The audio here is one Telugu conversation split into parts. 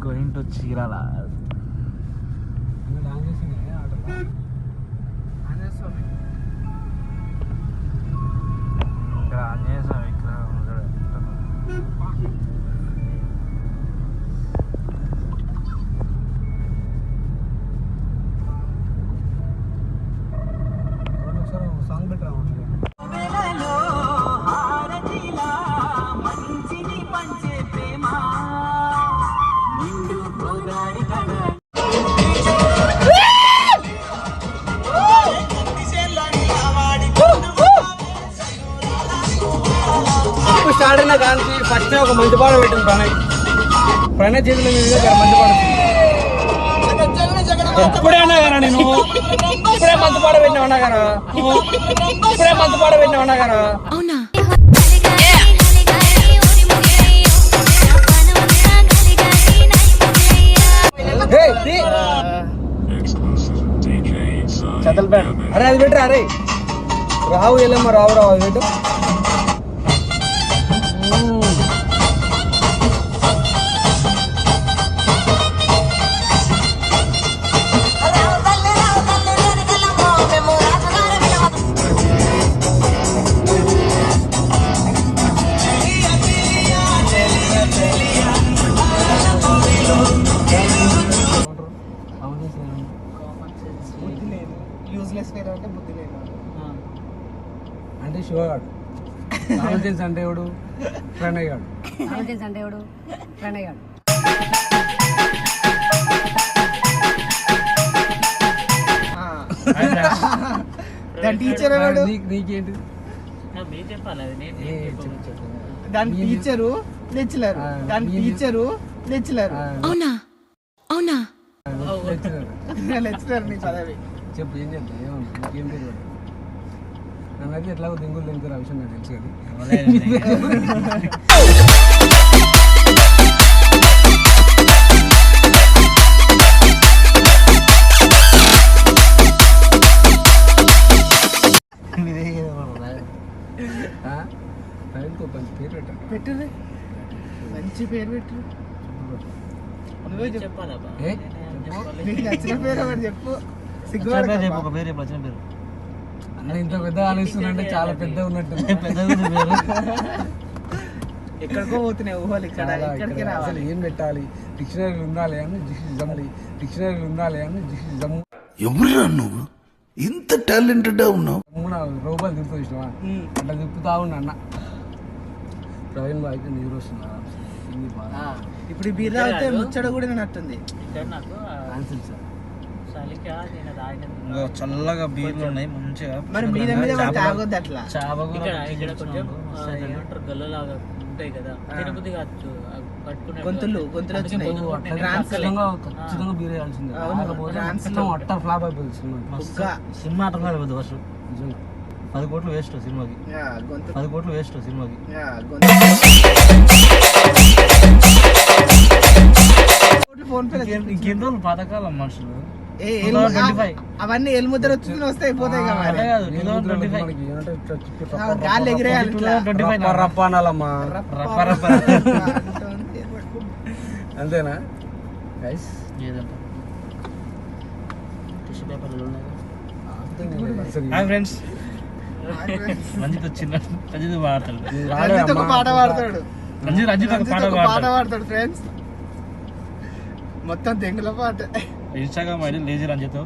going to Chirala. స్టార్ట్ అయిన కానీ ఫస్ట్ ఒక మంచి పాట పెట్టింది ప్రణయ్ చేతుల మీద మంచి పాట ఇప్పుడే అన్నా కదా నేను ఇప్పుడే మంచి పాట పెట్టినా కదా ఇప్పుడే మంచి పాట పెట్టినా కదా అరే అది పెట్టరా అరే రావు వెళ్ళమ్మా రావు రావు అది పెట్టు అంటే శివగాడు కామన్ అంటే ఎవడు ప్రణయ్ గాడు అంటే ఎవడు ప్రణయ్ గాడు టీచర్ నీకేంటి దాని టీచరు లెక్చరర్ దాని టీచరు లెక్చరర్ అవునా అవునా లెక్చరర్ నీ పదవి చెప్పు ఏం చెప్తా ఏం తెలియదు నన్నది ఎట్లాగో దింగులు దింగుతారు ఆ విషయం నాకు తెలుసు కానీ మంచి పేరు పెట్టు నువ్వే చెప్పాలా నీకు నచ్చిన పేరు ఎవరు చెప్పు అన్న ఇంత పెద్ద ఆలోచిస్తున్నా చాలా పెద్ద ఉన్నట్టు ఎక్కడికో పోతున్నాయి ఊహలు ఇక్కడ ఇక్కడికి అసలు ఏం పెట్టాలి డిక్షనరీలు ఉండాలి అని డిక్షనరీలు ఉండాలి అని ఎవరురా నువ్వు ఇంత టాలెంటెడ్ ఉన్నావు రూపాయలు తిప్పుతూ ఇష్టమా అట్లా తిప్పుతా ఉన్నా అన్న ప్రవీణ్ బాయ్కి నీరు వస్తున్నా ఇప్పుడు ఈ బీర్ తాగితే ముచ్చట కూడా నట్టుంది చల్లగా బీర్లు ఉన్నాయి మంచిగా మరి మీద మీద తాగొద్దు అట్లా గల్లలాగా ఉంటాయి కదా గొంతులు వచ్చినాయి ఖచ్చితంగా బీర్ వేయాల్సిందే అట్టర్ ఫ్లాప్ అయిపోయింది సినిమా అర్థం కాదు ఫస్ట్ 10 కోట్లు వేస్ట్ సినిమాకి 10 కోట్లు వేస్ట్ సినిమాకి ఇంకెన్ని రోజులు పథకాలం మనుషులు అవన్నీ ఎల్ముద్ర వచ్చి వస్తే అయిపోతాయి గాలి ఎగిరేయాలి రప్పానాలమ్మా అంతేనా హాయ్ ఫ్రెండ్స్ రంజిత్ వచ్చిన రంజిత్ పాట పాడతాడు రంజిత్ పాట పాడతాడు ఫ్రెండ్స్ మొత్తం తెంగుల పాట ఇన్స్టాగ్రామ్ ఐడి లేజీ రంజిత్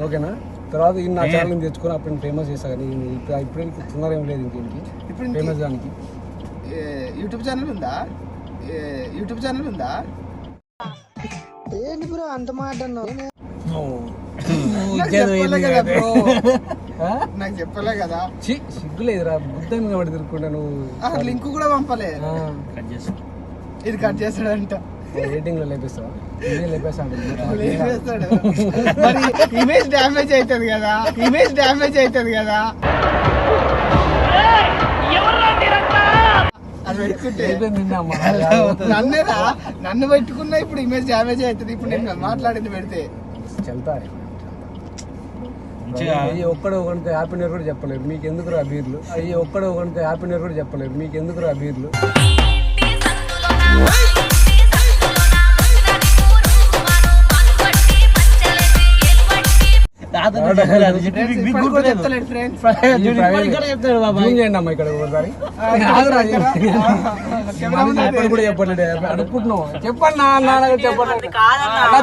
ఓకేనా తర్వాత నా ఛానల్ తెచ్చుకొని అప్పుడు ఫేమస్ చేస్తా కానీ ఇప్పుడు తొందర ఏం లేదు ఇంకేంటి ఇప్పుడు ఫేమస్ దానికి యూట్యూబ్ ఛానల్ ఉందా ఏంటి బ్రో అంత మాట నాకు చెప్పలే కదా సిగ్గులేదురా బుద్ధ మీద పడి తిరుక్కుంటా నువ్వు లింక్ కూడా పంపలే ఇది కట్ చేస్తాడంట రేటింగ్ లో లేపిస్తావా లేపేస్తాడు మరి ఇమేజ్ డ్యామేజ్ అవుతుంది కదా అది పెట్టుకుంటే నన్ను పెట్టుకున్నా ఇప్పుడు ఇమేజ్ డ్యామేజ్ అవుతుంది ఇప్పుడు నేను మాట్లాడింది పెడితే చెల్తా అయ్యి ఒక్కడో ఒకరికి హ్యాపీ న్యూ ఇయర్ కూడా చెప్పలేరు, మీకు ఎందుకు రా బీర్లు. అయ్యి ఒక్కడో ఒకరికి హ్యాపీ న్యూ ఇయర్ కూడా చెప్పలేరు, మీకు ఎందుకు రా బీర్లు. కూడా చెప్పలేడు అనుకుంటున్నావు. చెప్పన్నా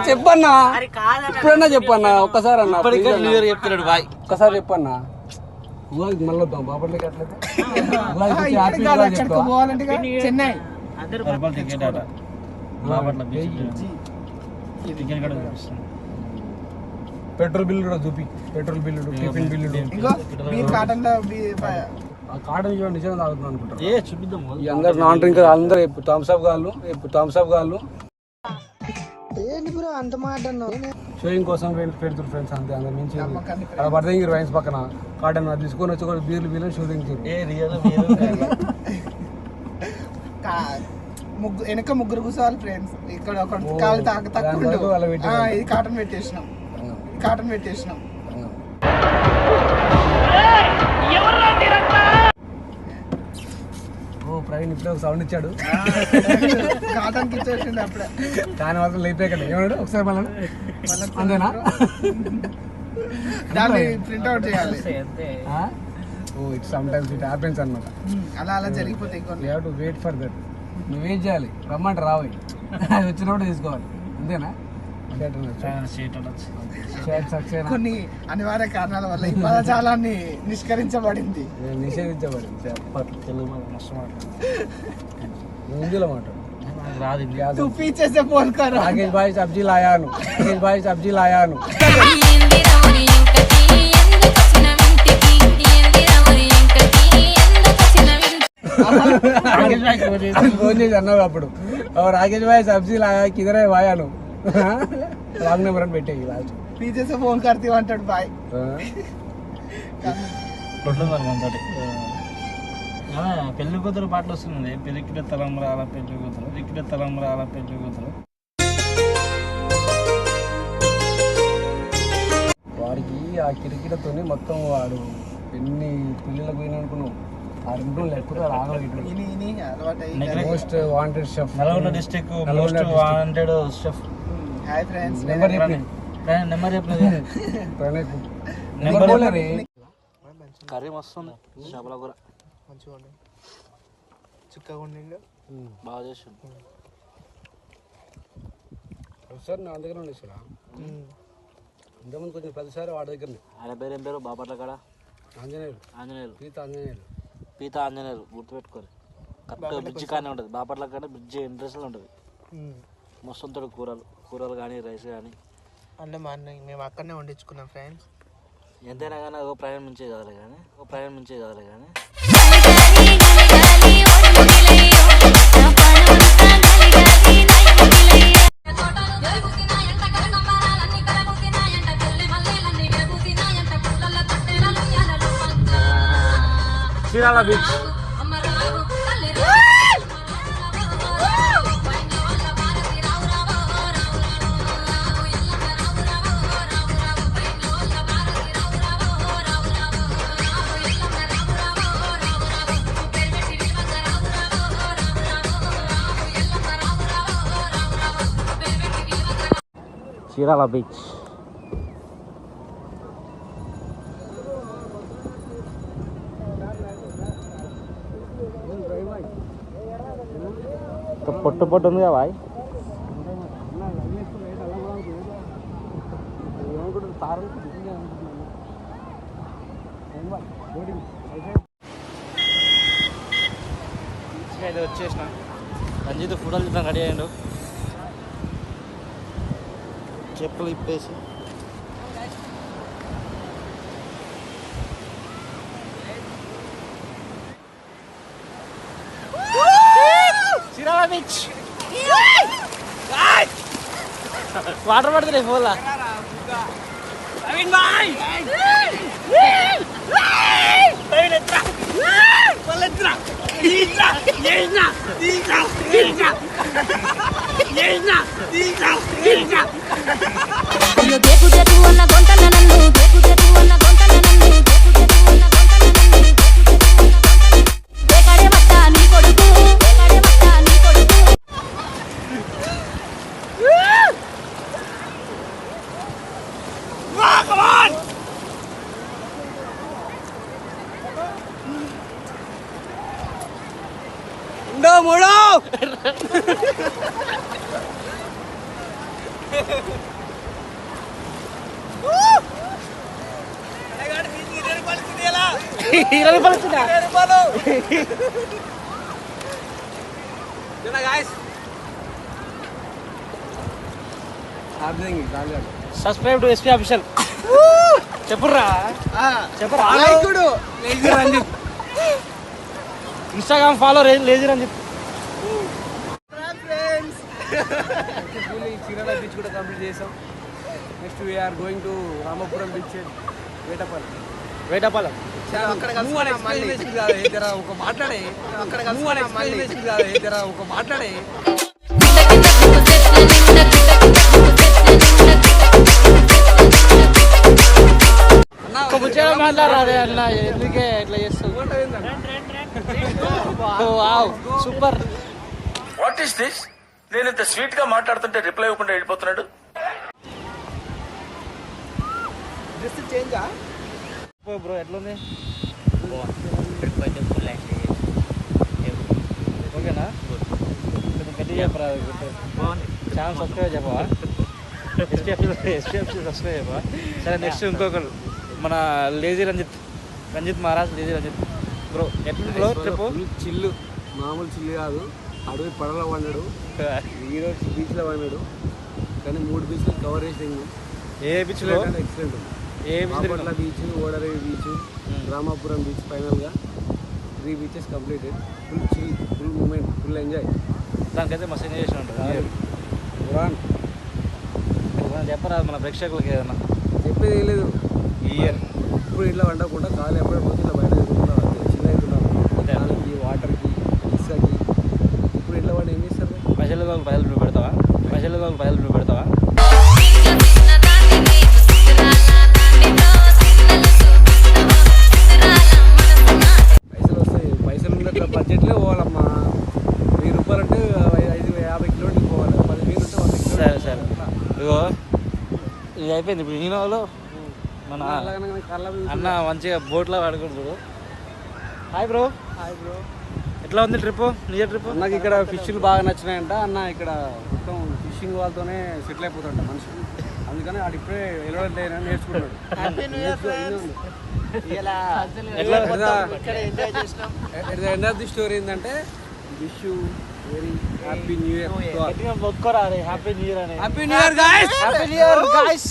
చెప్పన్నా ఇప్పుడన్నా చెప్పన్నా ఒక్కసారి అన్న న్యూ ఇయర్ చెప్తున్నాడు బాయ్. ఒక్కసారి చెప్పన్నా ఉగాదికి మళ్ళీ వద్దాం బాపట్లకి అట్లయితే. చెన్నై పెట్రోల్ బిల్లు కూడా చూపి, petrol bill, tiffin bill, cotton నిజంగా తాగుతున్నాను అనుకుంటా. అందరు నాన్ డ్రింకర్ అందరు థమ్స్ అప్ గాళ్ళు అంత మాట షోయింగ్ కోసం పెడుతున్నారు ఫ్రెండ్స్, అంతే. అందరు మించి అలా పడదంగి వైన్స్ పక్కన కాటన్ అది తీసుకొని వచ్చి కూడా బీర్లు షూటింగ్ వెనక ముగ్గురు కూర్చోవాలి ఫ్రెండ్స్. ఇక్కడ ఒక కాలు తక్కువ ఇది కాటన్ పెట్టేసినాం. ఓ ప్రవీణ్ ఇప్పుడే ఒక సౌండ్ ఇచ్చాడు, కాటన్కి ఇచ్చేసిండు అప్పుడే. దాని మాత్రం లేపేకండి ఏమన్నాడు ఒకసారి మళ్ళీ అంతేనా దాన్ని ప్రింట్ అవుట్ చేయాలి. Oh it sometimes it happens అన్నమాట. అలా జరిగిపోతాయి. You have to wait for that. నువ్వు వెయిట్ చేయాలి, రమ్మంటే రావాలి, అది వచ్చినప్పుడు తీసుకోవాలి, అంతేనా. కొన్ని అనివార్య కారణాల వల్ల ఈ పదజాలాన్ని నిష్కరించబడింది, నిషేధించబడింది. హిందీలో మాట్లాడు. రాకేష్ భాయ్ సబ్జీ లాయాను, ఫోన్ చేసి అన్నావు అప్పుడు, రాకేష్ భాయ్ సబ్జీ లాయా కిదరే వాయాను రాంగ్ నెంబర్ అని పెట్టేయి లాస్ట్. పీछे से फोन करती అంటాడు బాయ్. పెళ్లి కూతురు పాటలు వస్తుంది. పెళ్లికిడ తలంబరాల పెళ్లి కూతురు. వాడికి ఆ కిరికిరతోని మొత్తం వాడు ఎన్ని పెళ్ళిళ్ళకు పోయినా అనుకున్నావు. ఆ 2 లేకపోతే most wanted chef, Nalgonda district most wanted chef. Hi friends, number curry మస్తుంది. చేపల కూర మంచిగా చిక్కగా ఉండి బాగా చేసాడు సార్. నా దగ్గర ఉండే సార్ ఇంతకుముందు కొంచెం ప్రతిసారి వాడి దగ్గర. ఆయన పేరు ఏం పేరు? బాపట్ల కాడ ఆంజనేయులు పీత ఆంజనేయులు గుర్తుపెట్టుకోరు. కరెక్ట్ బ్రిడ్జ్ కానీ ఉంటుంది. బాపట్ల కానీ బ్రిడ్జ్ ఇంట్రెస్ట్లో ఉంటుంది. మొత్తం తోడు కూరలు కానీ రైస్ కానీ అంటే మార్నింగ్ మేము అక్కడనే వండించుకున్నాం ఫ్రెండ్స్. ఎంతైనా కానీ ఒక ప్రయాణం నుంచే చదవాలి కానీ చీరాల బీచ్. చీరాల బీచ్. పొట్టు ఉంది కదా బాయ్. వచ్చేసిన రంజిత్ ఫోటోలు చూద్దాం రెడీ అయ్యాడు. చెప్పులు ఇప్పేసి బీచ్ వాటర్ పడుతున్నాయి ఫోన్లా. అయ్యో దేకు దేకు అన్న గొంతన నన్ను దేకు దేకు అన్న గొంతన నన్ను దేకు దేకు అన్న గొంతన నన్ను దేకడే మట్ట నీ కొడుకు దేకడే మట్ట నీ కొడుకు మూడో సబ్స్క్రైబ్ టు ఎస్పీ ఆఫీషియల్. చెప్పురా చెప్పురా. Instagram follow lazy Ranjith. Chirala beach కూడా కంప్లీట్ చేసాం. Next we are going to Ramapuram beach, Vetapalem. Vetapalem ఒక మాట్లాడే ఒక మాట్లాడే మాట్లాడాలి అన్న, ఎందుకే ఇట్లా చేస్తావు? సూపర్. What is this? నేను ఇంత స్వీట్ గా మాట్లాడుతుంటే రిప్లై ఇవ్వకుండా వెళ్ళిపోతున్నాడు. బ్రో ఎట్లుంది? ఓకేనా? గట్టిగా చెప్పరా. ఛానల్ సబ్స్క్రైబ్ చెప్పవా? ఎస్పీఎఫ్సీ సబ్స్క్రైబ్ చెప్పవా? సరే నెక్స్ట్ ఇంకొకరు మన lazy Ranjith Maharaj. Lazy Ranjith bro ఎట్లుంది బ్రో ట్రిప్? చిల్లు, మామూలు చిల్లు కాదు. అడవి పడలో పడ్డాడు, ఈరోజు బీచ్లో పడ్డాడు. కానీ 3 బీచ్లు కవర్ చేసింది. ఏ బీచ్లో? ఎక్సలెంట్. ఏ Bapatla beach, Vodarevu beach, Ramapuram beach. ఫైనల్గా 3 beaches completed. Full chill, full moment, full enjoy. దానికైతే మస్తు ఎంజాయ్ చేసి ఉంటుంది. చెప్పరా మన ప్రేక్షకులకి ఏదన్నా చెప్పేది ఏం లేదు. ఈ ఇయర్ ఇప్పుడు ఇట్లా వండకుండా కాలు ఎప్పుడైనా పోతే ఇలా బయట తిరుగుతున్నారు, చిన్న అవుతున్నారు. దానికి వాటర్కి, ఇసుకకి. ఇప్పుడు ఇట్లా వాడు ఏం చేస్తారు? పైసలు నువ్వు పెడతావా? పైసలు నువ్వు పెడతావా? పైసలు వస్తాయి. పైసలు ఉన్నట్ల బడ్జెట్లే పోవాలమ్మా. 1000 రూపాయలు అంటే 50 కిలోమీటర్లు పోవాలి. 10,000 ఉంటే 100 కిలోమీటర్లు. సరే ఇగో ఇది అయిపోయింది. ఇప్పుడు హీనోలో మన అన్న మంచిగా బోట్లో ఆడుకుంటాడు. Hi bro. ఎట్లా ఉంది ట్రిప్? నిజ ట్రిప్? నాకు ఇక్కడ ఫిష్లు బాగా నచ్చినాయంట. అన్న ఇక్కడ మొత్తం ఫిషింగ్ వాళ్ళతోనే సెటిల్ అయిపోతాడు మనిషి. అందుకని వాడు ఇప్పుడే ఎలవడం నేర్చుకున్నాడు. ఎండ్ ఆఫ్ ది స్టోరీ ఏంటంటే wish you very happy new year. ఒక్కరా హ్యాపీ న్యూ ఇయర్ అని. Happy new year guys. Happy new year guys.